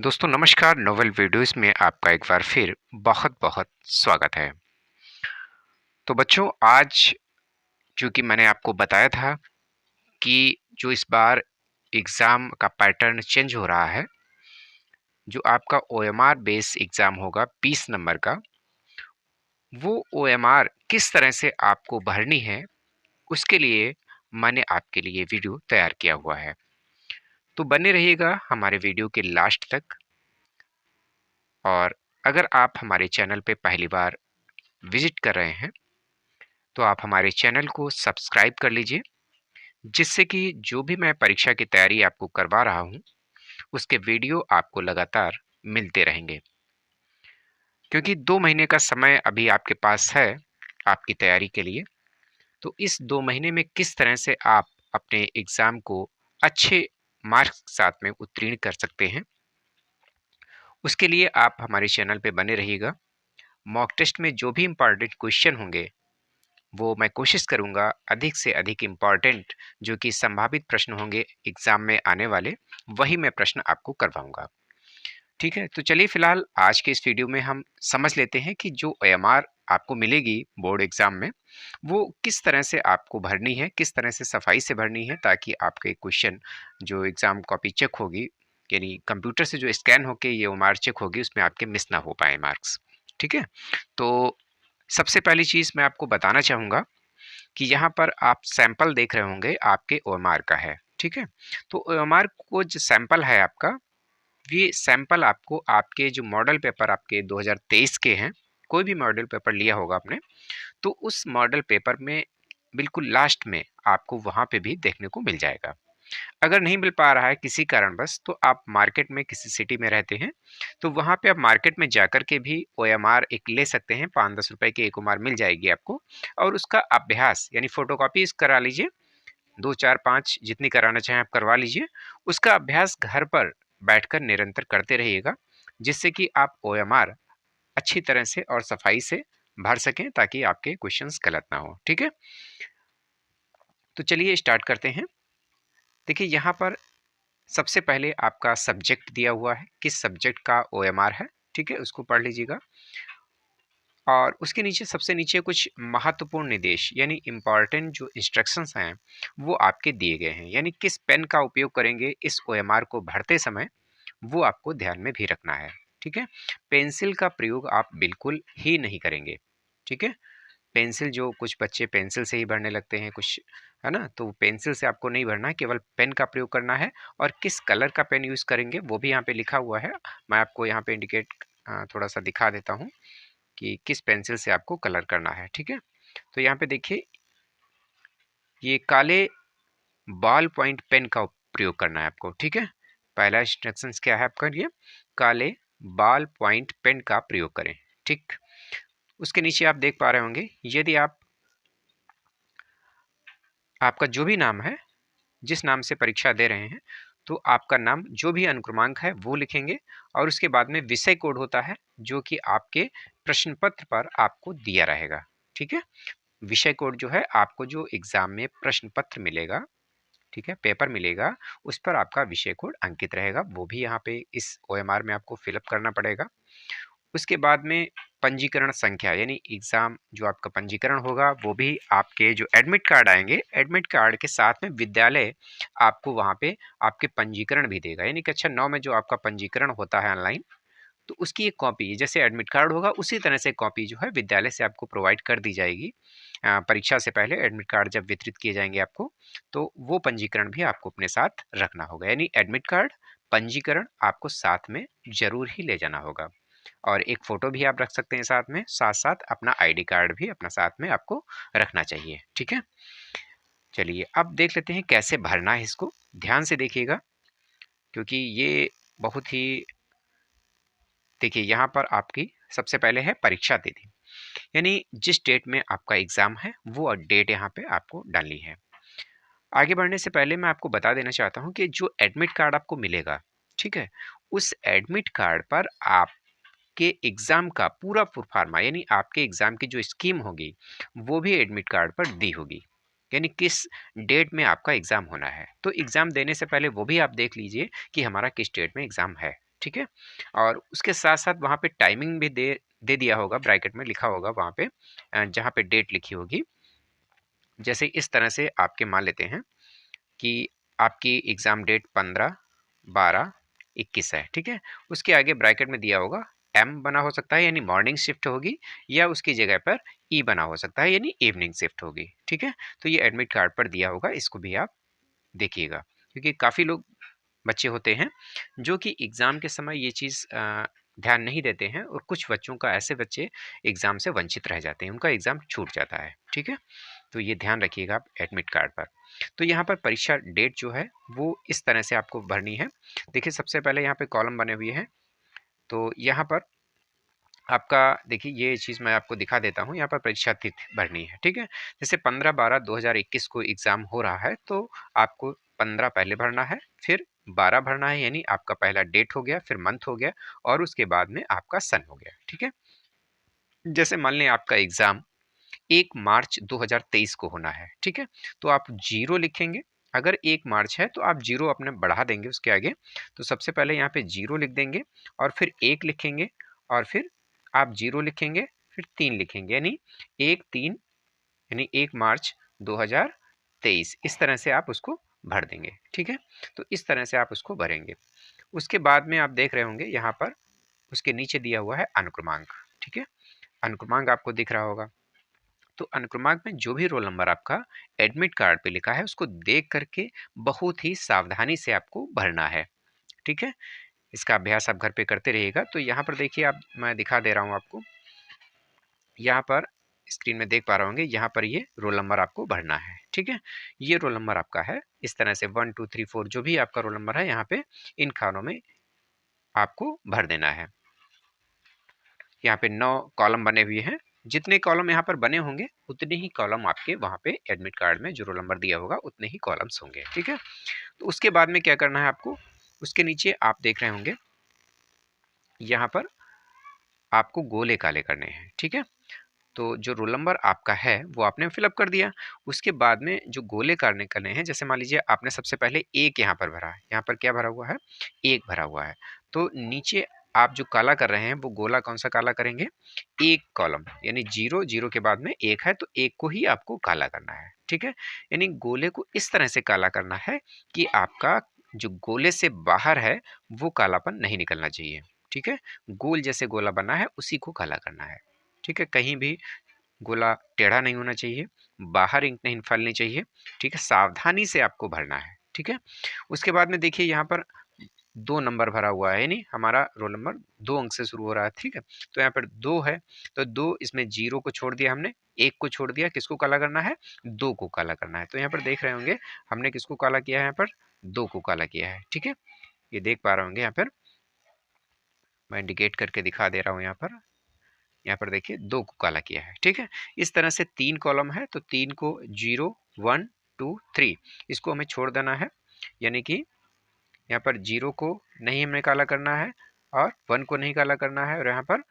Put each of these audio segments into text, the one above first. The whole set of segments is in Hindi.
दोस्तों नमस्कार। नोवेल वीडियोस में आपका एक बार फिर बहुत बहुत स्वागत है। तो बच्चों आज चूंकि मैंने आपको बताया था कि जो इस बार एग्ज़ाम का पैटर्न चेंज हो रहा है, जो आपका ओएमआर बेस एग्ज़ाम होगा 20 नंबर का, वो ओएमआर किस तरह से आपको भरनी है उसके लिए मैंने आपके लिए वीडियो तैयार किया हुआ है। तो बने रहिएगा हमारे वीडियो के लास्ट तक। और अगर आप हमारे चैनल पे पहली बार विजिट कर रहे हैं तो आप हमारे चैनल को सब्सक्राइब कर लीजिए, जिससे कि जो भी मैं परीक्षा की तैयारी आपको करवा रहा हूं उसके वीडियो आपको लगातार मिलते रहेंगे। क्योंकि 2 महीने का समय अभी आपके पास है आपकी तैयारी के लिए। तो इस 2 महीने में किस तरह से आप अपने एग्जाम को अच्छे मार्क्स के साथ में उत्तीर्ण कर सकते हैं, उसके लिए आप हमारे चैनल पे बने रहिएगा। मॉक टेस्ट में जो भी इम्पॉर्टेंट क्वेश्चन होंगे वो मैं कोशिश करूंगा अधिक से अधिक इम्पॉर्टेंट जो कि संभावित प्रश्न होंगे एग्जाम में आने वाले, वही मैं प्रश्न आपको करवाऊंगा। ठीक है, तो चलिए फिलहाल आज के इस वीडियो में हम समझ लेते हैं कि जो ओएमआर आपको मिलेगी बोर्ड एग्जाम में वो किस तरह से आपको भरनी है, किस तरह से सफाई से भरनी है, ताकि आपके क्वेश्चन जो एग्जाम कॉपी चेक होगी यानी कंप्यूटर से जो स्कैन होके ये ओएमआर चेक होगी उसमें आपके मिस ना हो पाए मार्क्स। ठीक है, तो सबसे पहली चीज़ मैं आपको बताना चाहूँगा कि यहाँ पर आप सैंपल देख रहे होंगे आपके ओएमआर का है। ठीक है, तो ओएमआर को जो सैंपल है आपका, ये सैंपल आपको आपके जो मॉडल पेपर आपके 2023 के हैं, कोई भी मॉडल पेपर लिया होगा आपने, तो उस मॉडल पेपर में बिल्कुल लास्ट में आपको वहाँ पे भी देखने को मिल जाएगा। अगर नहीं मिल पा रहा है किसी कारणवश तो आप मार्केट में किसी सिटी में रहते हैं तो वहाँ पे आप मार्केट में जाकर के भी ओएमआर एक ले सकते हैं। 5-10 रुपए की एक ओएमआर मिल जाएगी आपको, और उसका अभ्यास यानी फोटोकॉपीज करा लीजिए। 2 4 5 जितनी कराना चाहें आप करवा लीजिए। उसका अभ्यास घर पर बैठकर निरंतर करते रहिएगा, जिससे कि आप ओएमआर अच्छी तरह से और सफाई से भर सकें ताकि आपके क्वेश्चंस गलत ना हो। ठीक है, तो चलिए स्टार्ट करते हैं। देखिए यहाँ पर सबसे पहले आपका सब्जेक्ट दिया हुआ है, किस सब्जेक्ट का ओएमआर है। ठीक है, उसको पढ़ लीजिएगा। और उसके नीचे सबसे नीचे कुछ महत्वपूर्ण निर्देश यानी इम्पॉर्टेंट जो इंस्ट्रक्शंस हैं वो आपके दिए गए हैं, यानी किस पेन का उपयोग करेंगे इस ओएमआर को भरते समय वो आपको ध्यान में भी रखना है। ठीक है, पेंसिल का प्रयोग आप बिल्कुल ही नहीं करेंगे। ठीक है, पेंसिल जो कुछ बच्चे पेंसिल से ही भरने लगते हैं कुछ, है ना, तो पेंसिल से आपको नहीं भरना है, केवल पेन का प्रयोग करना है। और किस कलर का पेन यूज़ करेंगे वो भी यहाँ पे लिखा हुआ है। मैं आपको यहाँ पे इंडिकेट थोड़ा सा दिखा देता हूँ कि किस पेंसिल से आपको कलर करना है। ठीक है, तो यहाँ पे देखिए ये काले बॉल पॉइंट पेन का प्रयोग करना है आपको। ठीक है, पहला इंस्ट्रक्शंस क्या है आपका, ये काले बॉल पॉइंट पेन का प्रयोग करें। ठीक, उसके नीचे आप देख पा रहे होंगे यदि आपका जो भी नाम है, जिस नाम से परीक्षा दे रहे हैं, तो आपका नाम जो भी अनुक्रमांक है वो लिखेंगे। और उसके बाद में विषय कोड होता है जो कि आपके प्रश्न पत्र पर आपको दिया रहेगा। ठीक है, विषय कोड जो है आपको जो एग्जाम में प्रश्न पत्र मिलेगा, ठीक है, पेपर मिलेगा, उस पर आपका विषय कोड अंकित रहेगा, वो भी यहाँ पे इस ओएमआर में आपको फिलअप करना पड़ेगा। उसके बाद में पंजीकरण संख्या यानी एग्जाम जो आपका पंजीकरण होगा वो भी आपके जो एडमिट कार्ड आएंगे, एडमिट कार्ड के साथ में विद्यालय आपको वहाँ पे आपके पंजीकरण भी देगा। यानी कक्षा 9 में जो आपका पंजीकरण होता है ऑनलाइन, तो उसकी एक कॉपी जैसे एडमिट कार्ड होगा उसी तरह से कॉपी जो है विद्यालय से आपको प्रोवाइड कर दी जाएगी। परीक्षा से पहले एडमिट कार्ड जब वितरित किए जाएंगे आपको, तो वो पंजीकरण भी आपको अपने साथ रखना होगा। यानी एडमिट कार्ड, पंजीकरण आपको साथ में जरूर ही ले जाना होगा। और एक फ़ोटो भी आप रख सकते हैं साथ में, साथ-साथ अपना आईडी कार्ड भी अपना साथ में आपको रखना चाहिए। ठीक है? चलिए अब देख लेते हैं कैसे भरना है इसको। ध्यान से देखिएगा क्योंकि ये बहुत ही, देखिए यहाँ पर आपकी सबसे पहले है परीक्षा तिथि, यानी जिस डेट में आपका एग्ज़ाम है वो डेट यहाँ पे आपको डालनी है। आगे बढ़ने से पहले मैं आपको बता देना चाहता हूँ कि जो एडमिट कार्ड आपको मिलेगा, ठीक है? उस एडमिट कार्ड पर आप के एग्ज़ाम का पूरा फुरफार्मा यानी आपके एग्ज़ाम की जो स्कीम होगी वो भी एडमिट कार्ड पर दी होगी। यानी किस डेट में आपका एग्ज़ाम होना है, तो एग्ज़ाम देने से पहले वो भी आप देख लीजिए कि हमारा किस डेट में एग्ज़ाम है। ठीक है। और उसके साथ-साथ वहाँ पे टाइमिंग भी दे दे दिया होगा, ब्रैकेट में लिखा होगा वहाँ पे जहाँ पे डेट लिखी होगी। जैसे इस तरह से आपके मान लेते हैं कि आपकी एग्ज़ाम डेट 15, 12, 21 है, ठीक है? उसके आगे ब्रैकेट में दिया होगा एम बना हो सकता है यानी मॉर्निंग शिफ्ट होगी, या उसकी जगह पर ई बना हो सकता है यानी इवनिंग शिफ्ट होगी, ठीक है? तो ये एडमिट कार्ड पर दिया होगा, इसको भी आप देखिएगा। क्योंकि काफ़ी लोग बच्चे होते हैं जो कि एग्ज़ाम के समय ये चीज़ ध्यान नहीं देते हैं, और कुछ बच्चों का ऐसे बच्चे एग्ज़ाम से वंचित रह जाते हैं, उनका एग्ज़ाम छूट जाता है, ठीक है? तो ये ध्यान रखिएगा आप एडमिट कार्ड पर। तो यहाँ पर परीक्षा डेट जो है वो इस तरह से आपको भरनी है। देखिए सबसे पहले यहाँ पे कॉलम बने हुए हैं, तो यहाँ पर आपका देखिए ये चीज़ मैं आपको दिखा देता हूँ, यहाँ पर परीक्षा तिथि भरनी है, ठीक है? जैसे 15/12/2021 को एग्ज़ाम हो रहा है, तो आपको 15 पहले भरना है, फिर 12 भरना है यानी आपका पहला डेट हो गया, फिर मंथ हो गया, और उसके बाद में आपका सन हो गया, ठीक है? जैसे मान लें आपका एग्ज़ाम 1 मार्च 2023 को होना है, ठीक है? तो आप 0 लिखेंगे, अगर 1 मार्च है तो आप 0 अपने बढ़ा देंगे उसके आगे, तो सबसे पहले यहाँ पे 0 लिख देंगे, और फिर 1 लिखेंगे, और फिर आप 0 लिखेंगे, फिर 3 लिखेंगे, यानी 1-3 यानी 1 मार्च 2023, इस तरह से आप उसको भर देंगे, ठीक है? तो इस तरह से आप उसको भरेंगे। उसके बाद में आप देख रहे होंगे यहाँ पर उसके नीचे दिया हुआ है अनुक्रमांक, ठीक है? अनुक्रमांक आपको दिख रहा होगा। तो अनुक्रमांक में जो भी रोल नंबर आपका एडमिट कार्ड पे लिखा है उसको देख करके बहुत ही सावधानी से आपको भरना है, ठीक है? इसका अभ्यास आप घर पे करते रहिएगा। तो यहाँ पर देखिए आप, मैं दिखा दे रहा हूँ आपको, यहाँ पर स्क्रीन में देख पा रहे होंगे, यहाँ पर ये रोल नंबर आपको भरना है, ठीक है? ये रोल नंबर आपका है, इस तरह से 1 2 3 4 जो भी आपका रोल नंबर है यहाँ पे इन खानों में आपको भर देना है। यहाँ पे 9 कॉलम बने हुए हैं, जितने कॉलम यहाँ पर बने होंगे उतने ही कॉलम आपके वहाँ पे एडमिट कार्ड में जो रोल नंबर दिया होगा उतने ही कॉलम्स होंगे, ठीक है? तो उसके बाद में क्या करना है आपको, उसके नीचे आप देख रहे होंगे यहाँ पर आपको गोले काले करने हैं, ठीक है? तो जो रोल नंबर आपका है वो आपने फिलअप कर दिया। उसके बाद में जो गोले करने करने हैं, जैसे मान लीजिए आपने सबसे पहले 1 यहाँ पर भरा है, यहाँ पर क्या भरा हुआ है? 1 भरा हुआ है। तो नीचे आप जो काला कर रहे हैं वो गोला कौन-सा काला करेंगे? 1 कॉलम, यानी 0 0 के बाद में 1 है तो 1 को ही आपको काला करना है, ठीक है? यानी गोले को इस तरह से काला करना है कि आपका जो गोले से बाहर है वो कालापन नहीं निकलना चाहिए, ठीक है? गोल जैसे गोला बना है उसी को काला करना है, ठीक है? कहीं भी गोला टेढ़ा नहीं होना चाहिए, बाहर इंक नहीं फैलनी चाहिए, ठीक है? सावधानी से आपको भरना है, ठीक है? उसके बाद में देखिए यहाँ पर 2 नंबर भरा हुआ है, यानी हमारा रोल नंबर 2 अंक से शुरू हो रहा है, ठीक है? तो यहाँ पर 2 है, तो 2 इसमें 0 को छोड़ दिया हमने, 1 को छोड़ दिया, किसको काला करना है? 2 को काला करना है। तो यहाँ पर देख रहे होंगे हमने किसको काला किया है यहाँ पर? 2 को काला किया है, ठीक है? ये देख पा रहे होंगे यहाँ पर, मैं इंडिकेट करके दिखा दे रहा हूँ यहाँ पर। यहाँ पर देखिए 2 को काला किया है, ठीक है? इस तरह से 3 कॉलम है, तो 3 को 0 1 2 3 इसको हमें छोड़ देना है, यानी कि यहाँ पर 0 को नहीं हमें काला करना है, और 1 को नहीं काला करना है, और यहाँ पर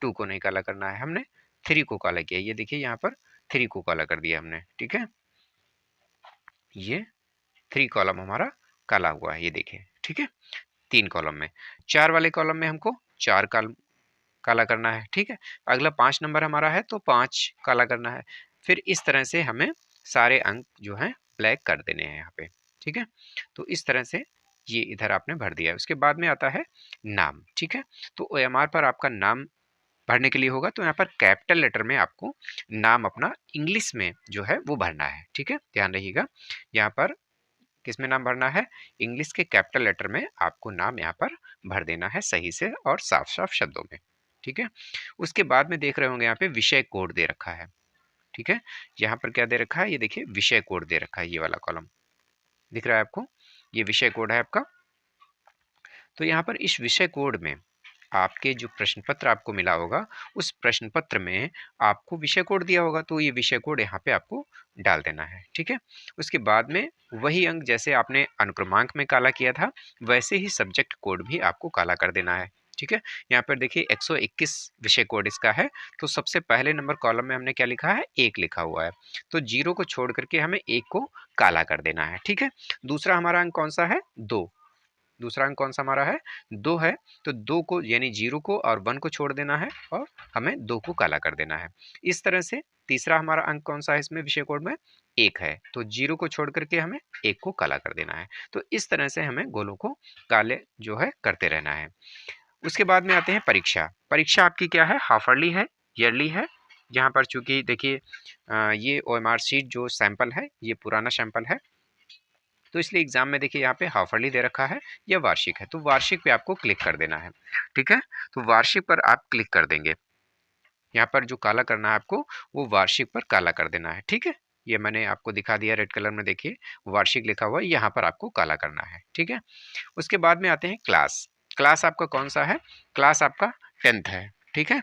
2 को नहीं काला करना है, हमने 3 को काला किया। ये देखिए यहाँ पर 3 को काला कर दिया हमने, ठीक है? ये 3 कॉलम हमारा काला हुआ है, ये देखिए, ठीक है? 3 कॉलम में। 4 वाले कॉलम में हमको 4 काला करना है, ठीक है? अगला 5 नंबर हमारा है तो 5 काला करना है। फिर इस तरह से हमें सारे अंक जो हैं ब्लैक कर देने हैं यहाँ पे, ठीक है? तो इस तरह से ये इधर आपने भर दिया है। उसके बाद में आता है नाम, ठीक है? तो ओएमआर पर आपका नाम भरने के लिए होगा, तो यहाँ पर कैपिटल लेटर में आपको नाम अपना इंग्लिश में जो है वो भरना है, ठीक है? ध्यान रखिएगा, यहाँ पर किसमें नाम भरना है? इंग्लिश के कैपिटल लेटर में आपको नाम यहाँ पर भर देना है सही से और साफ-साफ शब्दों में, ठीक है? उसके बाद में देख रहे होंगे यहाँ पे विषय कोड दे रखा है, ठीक है? यहाँ पर क्या दे रखा है? ये देखिए विषय कोड दे रखा है, ये वाला कॉलम दिख रहा है आपको? ये विषय कोड है आपका। तो यहाँ पर इस विषय कोड में आपके जो प्रश्न पत्र आपको मिला होगा, उस प्रश्न पत्र में आपको विषय कोड दिया होगा, तो ये विषय कोड यहाँ पे आपको डाल देना है, ठीक है? उसके बाद में वही अंक जैसे आपने अनुक्रमांक में काला किया था, वैसे ही सब्जेक्ट कोड भी आपको काला कर देना है, ठीक है? यहाँ पर देखिए 121 विषय कोड इसका है, तो सबसे पहले नंबर कॉलम में हमने क्या लिखा है? 1 लिखा हुआ है, तो 0 को छोड़ करके हमें 1 को काला कर देना है, ठीक है? दूसरा हमारा अंक कौन सा है? 2, दूसरा अंक कौन सा हमारा है, 2 है, तो 2 को यानी 0 को और 1 को छोड़ देना है और हमें 2 को काला कर देना है। इस तरह से तीसरा हमारा अंक कौन सा है इसमें विषय कोड में, 1 है, तो 0 को छोड़ करके हमें 1 को काला कर देना है। तो इस तरह से हमें गोलों को काले जो है करते रहना है। उसके बाद में आते हैं परीक्षा। परीक्षा आपकी क्या है, हाफ ईयरली है, ईयरली है। यहाँ पर चूंकि देखिए ये ओएमआर शीट जो सैंपल है ये पुराना सैंपल है, तो इसलिए एग्जाम में देखिए यहाँ पे हाफ ईयरली दे रखा है या वार्षिक है, तो वार्षिक पे आपको क्लिक कर देना है। ठीक है, तो वार्षिक पर आप क्लिक कर देंगे। यहाँ पर जो काला करना है आपको वो वार्षिक पर काला कर देना है। ठीक है, ये मैंने आपको दिखा दिया रेड कलर में, देखिए वार्षिक लिखा हुआ है, यहाँ पर आपको काला करना है। ठीक है, उसके बाद में आते हैं क्लास। क्लास आपका कौन सा है, क्लास आपका 10th है। ठीक है,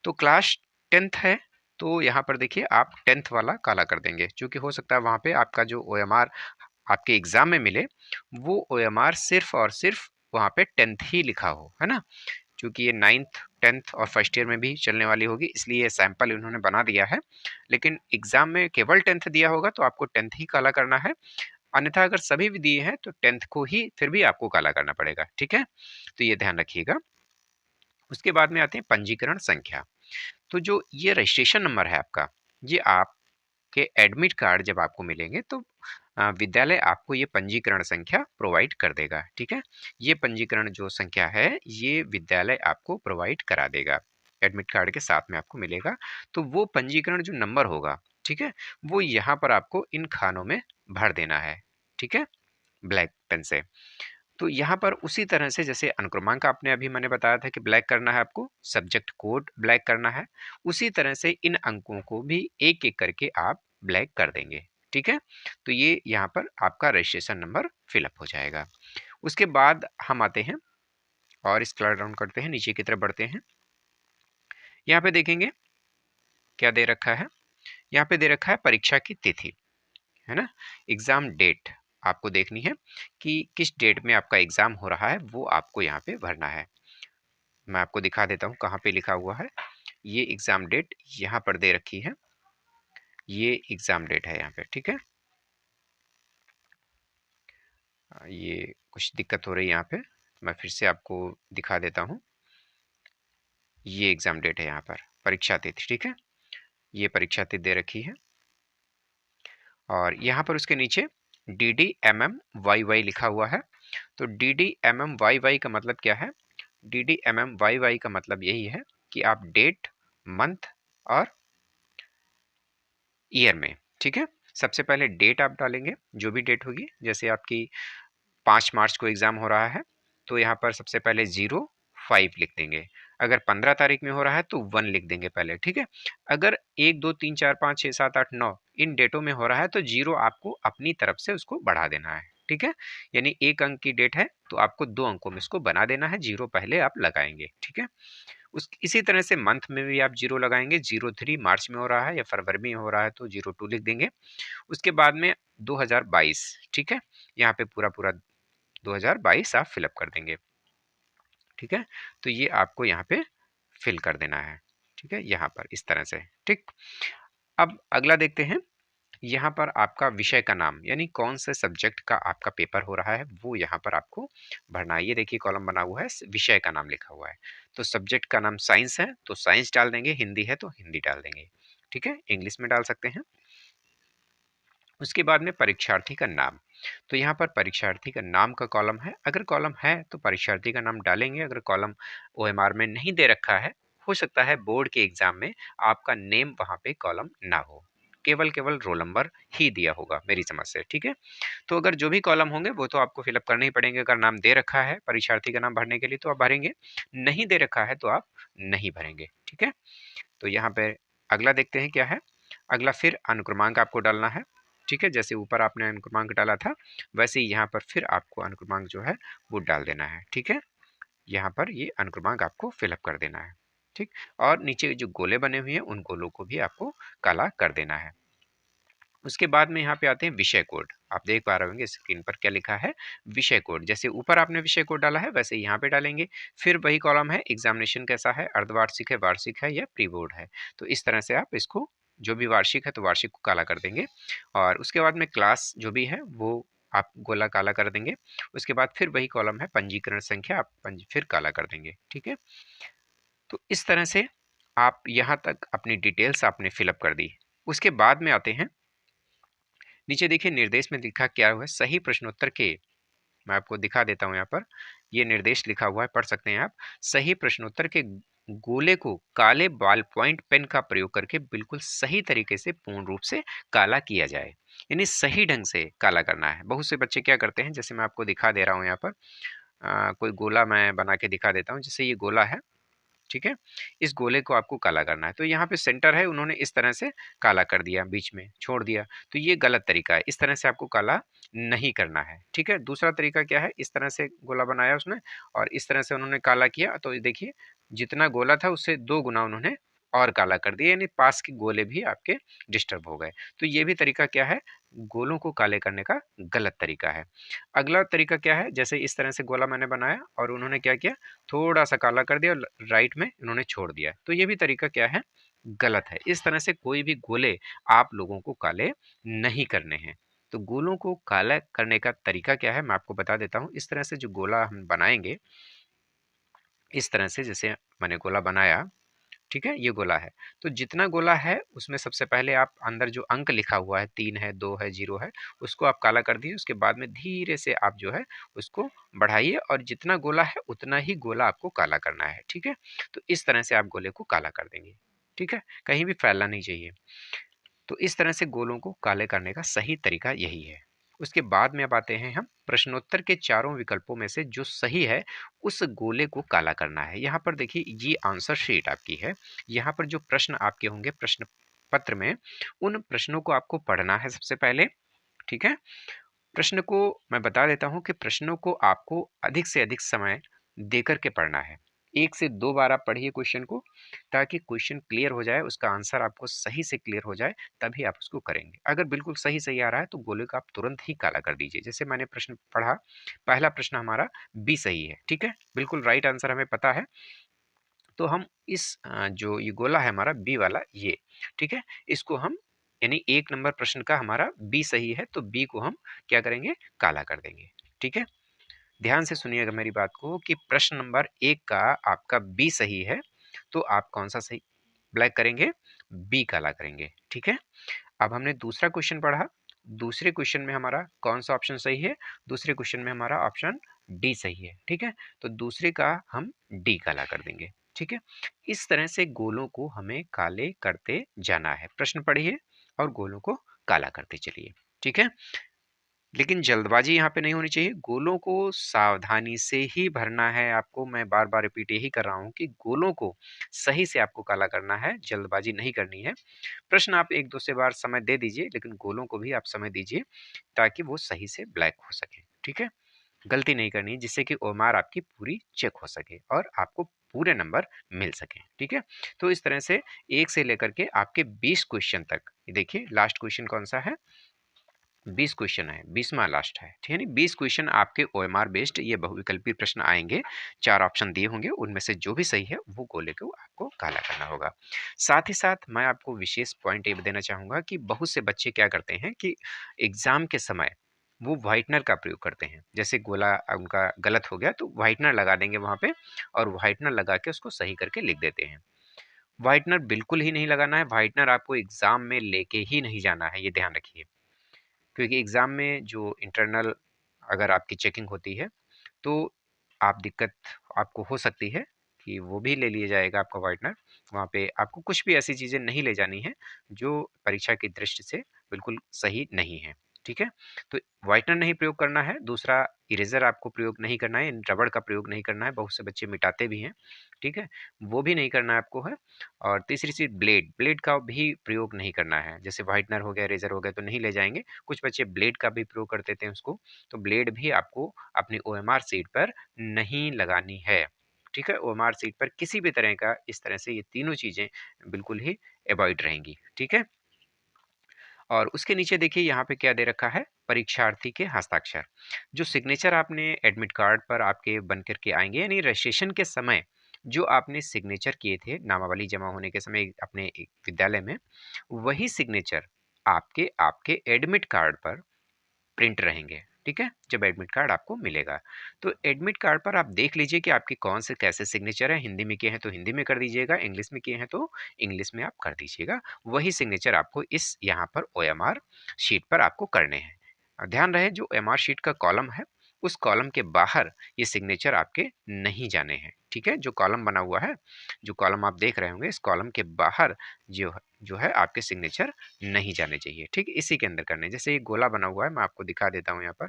तो क्लास 10th है, तो यहाँ पर देखिए आप 10th वाला काला कर देंगे, क्योंकि हो सकता है वहाँ पे आपका जो ओएमआर आपके एग्जाम में मिले वो ओएमआर सिर्फ और सिर्फ वहाँ पे 10th ही लिखा हो, है ना। क्योंकि ये 9th 10th और फर्स्ट ईयर में भी चलने वाली होगी, इसलिए ये सैंपल इन्होंने बना दिया है। लेकिन एग्जाम में केवल 10th दिया होगा तो आपको 10th ही काला करना है, अन्यथा अगर सभी भी दिए हैं तो 10th को ही फिर भी आपको काला करना पड़ेगा। ठीक है, तो ये ध्यान रखिएगा। उसके बाद में आते हैं पंजीकरण संख्या। तो जो ये रजिस्ट्रेशन नंबर है आपका, ये आपके एडमिट कार्ड जब आपको मिलेंगे तो विद्यालय आपको ये पंजीकरण संख्या प्रोवाइड कर देगा। ठीक है, ये पंजीकरण जो संख्या है ये विद्यालय आपको प्रोवाइड करा देगा, एडमिट कार्ड के साथ में आपको मिलेगा। तो वो पंजीकरण जो नंबर होगा, ठीक है, वो यहाँ पर आपको इन खानों में भर देना है। ठीक है, ब्लैक पेन से। तो यहाँ पर उसी तरह से जैसे अनुक्रमांक आपने अभी मैंने बताया था कि ब्लैक करना है आपको, सब्जेक्ट कोड ब्लैक करना है, उसी तरह से इन अंकों को भी एक एक करके आप ब्लैक कर देंगे। ठीक है, तो ये यहाँ पर आपका रजिस्ट्रेशन नंबर फिलअप हो जाएगा। उसके बाद हम आते हैं और स्क्रॉल डाउन करते हैं, नीचे की तरफ बढ़ते हैं। यहाँ पे देखेंगे क्या दे रखा है, यहाँ पे दे रखा है परीक्षा की तिथि, है ना, एग्जाम डेट आपको देखनी है कि किस डेट में आपका एग्जाम हो रहा है, वो आपको यहाँ पे भरना है। मैं आपको दिखा देता हूँ कहाँ पे लिखा हुआ है। ये एग्जाम डेट यहाँ पर दे रखी है, ये एग्जाम डेट है यहाँ पे। ठीक है, ये कुछ दिक्कत हो रही है यहाँ पे, मैं फिर से आपको दिखा देता हूँ। ये एग्जाम डेट है यहाँ पर, परीक्षा तिथि। ठीक है, ये परीक्षा तिथि दे रखी है और यहाँ पर उसके नीचे DDMMYY लिखा हुआ है। तो DDMMYY का मतलब क्या है, DDMMYY का मतलब यही है कि आप डेट, मंथ और ईयर में, ठीक है, सबसे पहले डेट आप डालेंगे, जो भी डेट होगी, जैसे आपकी 5 मार्च को एग्जाम हो रहा है तो यहाँ पर सबसे पहले 05 लिख देंगे। अगर 15 तारीख में हो रहा है तो 1 लिख देंगे पहले। ठीक है, अगर 1 2 3 4 5 6 7 8 9 इन डेटों में हो रहा है तो 0 आपको अपनी तरफ से उसको बढ़ा देना है। ठीक है, यानी 1 अंक की डेट है तो आपको 2 अंकों में इसको बना देना है, 0 पहले आप लगाएंगे। ठीक है, उस इसी तरह से मंथ में भी आप 0 लगाएंगे, 03 मार्च में हो रहा है या फरवरी में हो रहा है तो 02 लिख देंगे। उसके बाद में 2022, ठीक है, यहाँ पे पूरा पूरा 2022 आप फिलअप कर देंगे। ठीक है, तो ये आपको यहाँ पे फिल कर देना है। ठीक है, यहाँ पर इस तरह से। ठीक, अब अगला देखते हैं। यहाँ पर आपका विषय का नाम, यानी कौन से सब्जेक्ट का आपका पेपर हो रहा है वो यहाँ पर आपको भरना है। ये देखिए कॉलम बना हुआ है, विषय का नाम लिखा हुआ है। तो सब्जेक्ट का नाम साइंस है तो साइंस डाल देंगे, हिंदी है तो हिंदी डाल देंगे। ठीक है, इंग्लिश में डाल सकते हैं। उसके बाद में परीक्षार्थी का नाम, तो यहाँ पर परीक्षार्थी का नाम का कॉलम है, अगर कॉलम है तो परीक्षार्थी का नाम डालेंगे, अगर कॉलम ओएमआर में नहीं दे रखा है, हो सकता है बोर्ड के एग्जाम में आपका नेम वहाँ पे कॉलम ना हो, केवल केवल रोल नंबर ही दिया होगा मेरी समझ से। ठीक है, तो अगर जो भी कॉलम होंगे वो तो आपको फिलअप करने ही पड़ेंगे। अगर नाम दे रखा है परीक्षार्थी का नाम भरने के लिए तो आप भरेंगे, नहीं दे रखा है तो आप नहीं भरेंगे। ठीक है, तो यहाँ पे अगला देखते हैं क्या है। अगला फिर अनुक्रमांक आपको डालना है। ठीक है, जैसे ऊपर आपने अनुक्रमांक डाला था वैसे ही यहाँ पर फिर आपको अनुक्रमांक जो है वो डाल देना है। ठीक है, यहाँ पर ये अनुक्रमांक आपको फिलअप कर देना है। ठीक, और नीचे जो गोले बने हुए हैं उन गोलों को भी आपको काला कर देना है। उसके बाद में यहाँ पे आते हैं विषय कोड। आप देख पा रहे होंगे स्क्रीन पर क्या लिखा है, विषय कोड। जैसे ऊपर आपने विषय कोड डाला है वैसे यहाँ पे डालेंगे। फिर वही कॉलम है, एग्जामिनेशन कैसा है, अर्धवार्षिक है, वार्षिक है या प्री बोर्ड है, तो इस तरह से आप इसको, जो भी वार्षिक है तो वार्षिक को काला कर देंगे। और उसके बाद में क्लास जो भी है वो आप गोला काला कर देंगे। उसके बाद फिर वही कॉलम है पंजीकरण संख्या, आप फिर काला कर देंगे। ठीक है, तो इस तरह से आप यहाँ तक अपनी डिटेल्स आपने फिलअप कर दी। उसके बाद में आते हैं नीचे, देखिए निर्देश में लिखा क्या हुआ है, सही प्रश्नोत्तर के, मैं आपको दिखा देता हूँ यहाँ पर, ये निर्देश लिखा हुआ है, पढ़ सकते हैं आप। सही प्रश्नोत्तर के गोले को काले बॉल पॉइंट पेन का प्रयोग करके बिल्कुल सही तरीके से पूर्ण रूप से काला किया जाए, यानी सही ढंग से काला करना है। बहुत से बच्चे क्या करते हैं, जैसे मैं आपको दिखा दे रहा हूँ यहाँ पर, कोई गोला मैं बना के दिखा देता हूँ। जैसे ये गोला है, ठीक है, इस गोले को आपको काला करना है, तो यहाँ पे सेंटर है, उन्होंने इस तरह से काला कर दिया, बीच में छोड़ दिया, तो ये गलत तरीका है। इस तरह से आपको काला नहीं करना है। ठीक है, दूसरा तरीका क्या है, इस तरह से गोला बनाया उसने और इस तरह से उन्होंने काला किया, तो ये देखिए जितना गोला था उससे 2 गुना उन्होंने और काला कर दिया, यानी पास के गोले भी आपके डिस्टर्ब हो गए। तो ये भी तरीका क्या है, गोलों को काले करने का गलत तरीका है। अगला तरीका क्या है, जैसे इस तरह से गोला मैंने बनाया और उन्होंने क्या किया, थोड़ा सा काला कर दिया और राइट में उन्होंने छोड़ दिया, तो ये भी तरीका क्या है, गलत है। इस तरह से कोई भी गोले आप लोगों को काले नहीं करने हैं। तो गोलों को काला करने का तरीका क्या है, मैं आपको बता देता हूँ। इस तरह से जो गोला हम बनाएंगे, इस तरह से जैसे मैंने गोला बनाया, ठीक है, ये गोला है, तो जितना गोला है उसमें सबसे पहले आप अंदर जो अंक लिखा हुआ है, 3 है, 2 है, 0 है, उसको आप काला कर दिए। उसके बाद में धीरे से आप जो है उसको बढ़ाइए और जितना गोला है उतना ही गोला आपको काला करना है। ठीक है, तो इस तरह से आप गोले को काला कर देंगे। ठीक है, कहीं भी फैलना नहीं चाहिए। तो इस तरह से गोलों को काले करने का सही तरीका यही है। उसके बाद में अब आते हैं हम प्रश्नोत्तर के चारों विकल्पों में से जो सही है उस गोले को काला करना है। यहाँ पर देखिए ये आंसर शीट आपकी है, यहाँ पर जो प्रश्न आपके होंगे प्रश्न पत्र में, उन प्रश्नों को आपको पढ़ना है सबसे पहले। ठीक है, प्रश्न को मैं बता देता हूं कि प्रश्नों को आपको अधिक से अधिक समय देकर के पढ़ना है। 1 से 2 बार आप पढ़िए क्वेश्चन को, ताकि क्वेश्चन क्लियर हो जाए, उसका आंसर आपको सही से क्लियर हो जाए, तभी आप उसको करेंगे। अगर बिल्कुल सही सही आ रहा है तो गोले को आप तुरंत ही काला कर दीजिए। जैसे मैंने प्रश्न पढ़ा, पहला प्रश्न हमारा बी सही है, ठीक है, बिल्कुल राइट आंसर हमें पता है। तो हम इस जो ये गोला है हमारा बी वाला ये, ठीक है, इसको हम, यानी 1 नंबर प्रश्न का हमारा बी सही है, तो बी को हम क्या करेंगे, काला कर देंगे। ठीक है, ध्यान से सुनिएगा मेरी बात को कि प्रश्न नंबर 1 का आपका बी सही है, तो आप कौन सा सही ब्लैक करेंगे, बी काला करेंगे। ठीक है, अब हमने दूसरा क्वेश्चन पढ़ा, दूसरे क्वेश्चन में हमारा कौन सा ऑप्शन सही है, दूसरे क्वेश्चन में हमारा ऑप्शन डी सही है। ठीक है, तो दूसरे का हम डी काला कर देंगे। ठीक है, इस तरह से गोलों को हमें काले करते जाना है। प्रश्न पढ़िए और गोलों को काला करते चलिए। ठीक है, लेकिन जल्दबाजी यहाँ पे नहीं होनी चाहिए, गोलों को सावधानी से ही भरना है आपको। मैं बार बार रिपीट यही कर रहा हूँ कि गोलों को सही से आपको काला करना है, जल्दबाजी नहीं करनी है। प्रश्न आप 1-2 से बार समय दे दीजिए, लेकिन गोलों को भी आप समय दीजिए ताकि वो सही से ब्लैक हो सके। ठीक है, गलती नहीं करनी है, जिससे कि ओमार आपकी पूरी चेक हो सके और आपको पूरे नंबर मिल सके। ठीक है, तो इस तरह से 1 से लेकर के आपके 20 क्वेश्चन तक, देखिए लास्ट क्वेश्चन कौन सा है, 20 क्वेश्चन है, 20वां लास्ट है। ठीक है, नहीं 20 क्वेश्चन आपके ओएमआर बेस्ड ये बहुविकल्पी प्रश्न आएंगे। 4 ऑप्शन दिए होंगे, उनमें से जो भी सही है वो गोले को आपको काला करना होगा। साथ ही साथ मैं आपको विशेष पॉइंट ये देना चाहूँगा कि बहुत से बच्चे क्या करते हैं कि एग्ज़ाम के समय वो व्हाइटनर का प्रयोग करते हैं। जैसे गोला उनका गलत हो गया तो व्हाइटनर लगा देंगे वहाँ पे और व्हाइटनर लगा के उसको सही करके लिख देते हैं। व्हाइटनर बिल्कुल ही नहीं लगाना है, व्हाइटनर आपको एग्ज़ाम में लेके ही नहीं जाना है, ये ध्यान रखिए। क्योंकि एग्ज़ाम में जो इंटरनल अगर आपकी चेकिंग होती है, तो आप दिक्कत आपको हो सकती है कि वो भी ले लिया जाएगा आपका व्हाइटनर। वहाँ पे आपको कुछ भी ऐसी चीज़ें नहीं ले जानी है, जो परीक्षा की दृष्टि से बिल्कुल सही नहीं है। ठीक है? तो व्हाइटनर नहीं प्रयोग करना है, दूसरा इरेज़र आपको प्रयोग नहीं करना है, रबड़ का प्रयोग नहीं करना है, बहुत से बच्चे मिटाते भी हैं। ठीक है? वो भी नहीं करना है आपको है। और तीसरी चीज़ ब्लेड, ब्लेड का भी प्रयोग नहीं करना है। जैसे व्हाइटनर हो गया, इरेज़र हो गया तो नहीं ले जाएँगे, कुछ बच्चे ब्लेड का भी प्रयोग कर देते हैं उसको, तो ब्लेड भी आपको अपनी ओएमआर सीट पर नहीं लगानी है। ठीक है, ओएमआर सीट पर किसी भी तरह का इस तरह से ये तीनों चीज़ें बिल्कुल ही अवॉइड रहेंगी। ठीक है, और उसके नीचे देखिए यहाँ पे क्या दे रखा है, परीक्षार्थी के हस्ताक्षर। जो सिग्नेचर आपने एडमिट कार्ड पर आपके बन कर के आएंगे, यानी रजिस्ट्रेशन के समय जो आपने सिग्नेचर किए थे नामावली जमा होने के समय अपने एक विद्यालय में, वही सिग्नेचर आपके आपके एडमिट कार्ड पर प्रिंट रहेंगे। ठीक है, जब एडमिट कार्ड आपको मिलेगा। तो एडमिट कार्ड पर आप देख लीजिए कि आपके कौन से कैसे सिग्नेचर है, हिंदी में किए हैं तो हिंदी में कर दीजिएगा, इंग्लिश में किए हैं तो इंग्लिश में आप कर दीजिएगा। वही सिग्नेचर आपको इस यहाँ पर ओएमआर शीट पर आपको करने हैं। ध्यान रहे जो ओएमआर शीट का कॉलम है, उस कॉलम के बाहर ये सिग्नेचर आपके नहीं जाने हैं। ठीक है, जो कॉलम बना हुआ है, जो कॉलम आप देख रहे होंगे, इस कॉलम के बाहर जो है आपके सिग्नेचर नहीं जाने चाहिए। ठीक, इसी के अंदर करने हैं। जैसे ये गोला बना हुआ है, मैं आपको दिखा देता हूँ यहाँ पर।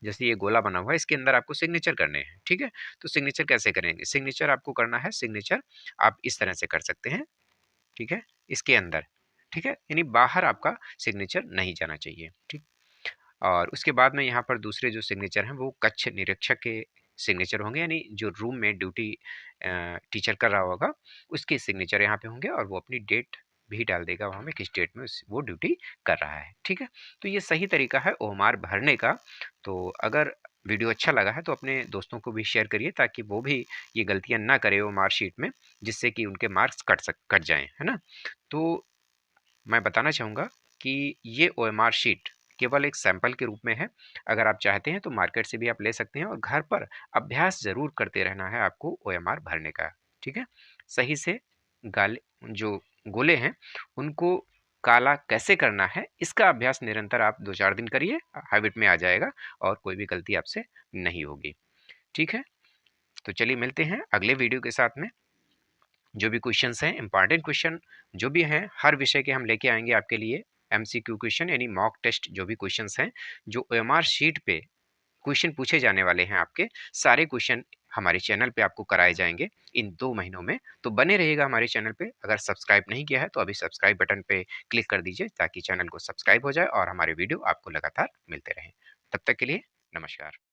जैसे ये गोला बना हुआ है, इसके अंदर आपको सिग्नेचर करने हैं। ठीक है, तो सिग्नेचर कैसे करेंगे? सिग्नेचर आपको करना है, सिग्नेचर आप इस तरह से कर सकते हैं। ठीक है, इसके अंदर। ठीक है, यानी बाहर आपका सिग्नेचर नहीं जाना चाहिए। ठीक, और उसके बाद में यहाँ पर दूसरे जो सिग्नेचर हैं वो कक्ष निरीक्षक के सिग्नेचर होंगे, यानी जो रूम में ड्यूटी टीचर कर रहा होगा उसके सिग्नेचर यहाँ पे होंगे, और वो अपनी डेट भी डाल देगा वहाँ में किस डेट में वो ड्यूटी कर रहा है। ठीक है, तो ये सही तरीका है ओमार भरने का। तो अगर वीडियो अच्छा लगा है तो अपने दोस्तों को भी शेयर करिए, ताकि वो भी ये गलतियाँ ना करें ओमार शीट में, जिससे कि उनके मार्क्स कट जाएं, है ना। तो मैं बताना चाहूँगा कि ये ओएमआर शीट केवल एक सैंपल के रूप में है। अगर आप चाहते हैं तो मार्केट से भी आप ले सकते हैं, और घर पर अभ्यास ज़रूर करते रहना है आपको ओएमआर भरने का। ठीक है? सही से गाले जो गोले हैं, उनको काला कैसे करना है, इसका अभ्यास निरंतर आप 2-4 दिन करिए, हैबिट में आ जाएगा और कोई भी गलती आपसे नहीं होगी। ठीक है? तो चलिए मिलते हैं अगले वीडियो के साथ में। जो भी क्वेश्चंस हैं, इंपॉर्टेंट क्वेश्चन जो भी हैं, हर विषय के हम लेके आएंगे आपके लिए एमसीक्यू क्वेश्चन, यानी मॉक टेस्ट। जो भी क्वेश्चंस हैं, जो ओएमआर शीट पे क्वेश्चन पूछे जाने वाले हैं, आपके सारे क्वेश्चन हमारे चैनल पे आपको कराए जाएंगे इन 2 महीनों में। तो बने रहिएगा हमारे चैनल पे। अगर सब्सक्राइब नहीं किया है तो अभी सब्सक्राइब बटन पे क्लिक कर दीजिए, ताकि चैनल को सब्सक्राइब हो जाए और हमारे वीडियो आपको लगातार मिलते रहें। तब तक के लिए नमस्कार।